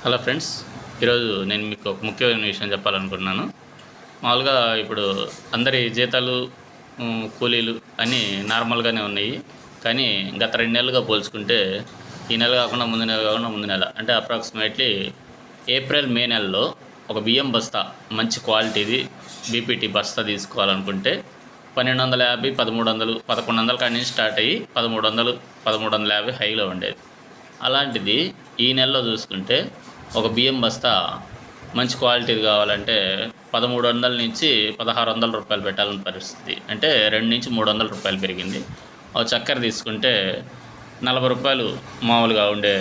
Hello friends, ఈరోజు నేను మీకు ఒక ముఖ్యమైన విషయం చెప్పాలనుకుంటున్నాను. మామూలుగా ఇప్పుడు అందరి జీతాలు, కూలీలు అన్నీ నార్మల్గానే ఉన్నాయి. కానీ గత 2 నెలలుగా పోల్చుకుంటే ఈ నెల కాకుండా ముందు నెల అంటే అప్రాక్సిమేట్లీ ఏప్రిల్ మే నెలలో ఒక బియ్యం బస్తా మంచి క్వాలిటీది బీపీటీ బస్తా తీసుకోవాలనుకుంటే 1250, 1300, 1100 కాడి నుంచి స్టార్ట్ అయ్యి 1300, 1350 హైలో ఉండేది. అలాంటిది ఈ నెలలో చూసుకుంటే ఒక బియ్యం బస్తా మంచి క్వాలిటీది కావాలంటే 1300 నుంచి 1600 రూపాయలు పెట్టాలని పరిస్థితి. అంటే 2 నుంచి 300 రూపాయలు పెరిగింది. ఒక చక్కెర తీసుకుంటే 40 రూపాయలు మామూలుగా ఉండే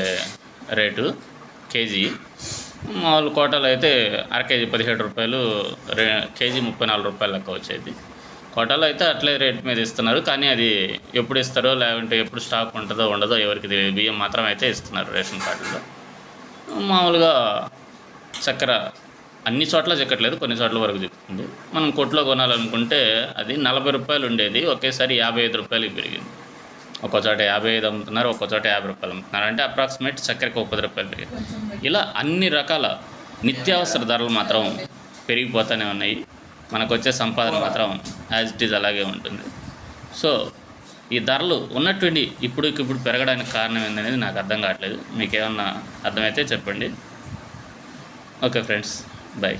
రేటు కేజీ. మామూలు కోటాలో అయితే అర కేజీ 17 రూపాయలు, కేజీ 34 రూపాయలు లెక్క వచ్చేది. కోటాలో అయితే అట్లే రేట్ మీద ఇస్తున్నారు. కానీ అది ఎప్పుడు ఇస్తారో లేకుంటే ఎప్పుడు స్టాక్ ఉంటుందో ఉండదో ఎవరికి తెలియదు. బియ్యం మాత్రం అయితే ఇస్తున్నారు రేషన్ కార్డులో. మామూలుగా చక్కెర అన్ని చోట్ల చిక్కట్లేదు, కొన్ని చోట్ల వరకు చిక్కుతుంది. మనం కొట్లో కొనాలనుకుంటే అది 40 రూపాయలు ఉండేది, ఒకేసారి 55 రూపాయలకి పెరిగింది. ఒక్కో చోట 55 అమ్ముతున్నారు, ఒక్కో చోట 50 రూపాయలు అమ్ముతున్నారు. అంటే అప్రాక్సిమేట్ చక్కెరకు 10 రూపాయలు పెరిగింది. ఇలా అన్ని రకాల నిత్యావసర ధరలు మాత్రం పెరిగిపోతూనే ఉన్నాయి. మనకు వచ్చే సంపాదన మాత్రం యాజ్ ఇట్ ఈజ్ అలాగే ఉంటుంది. సో ఈ ధరలు ఉన్నటువంటి ఇప్పుడు పెరగడానికి కారణం ఏందనేది నాకు అర్థం కావట్లేదు. మీకు ఏమన్నా అర్థమైతే చెప్పండి. Okay friends, bye.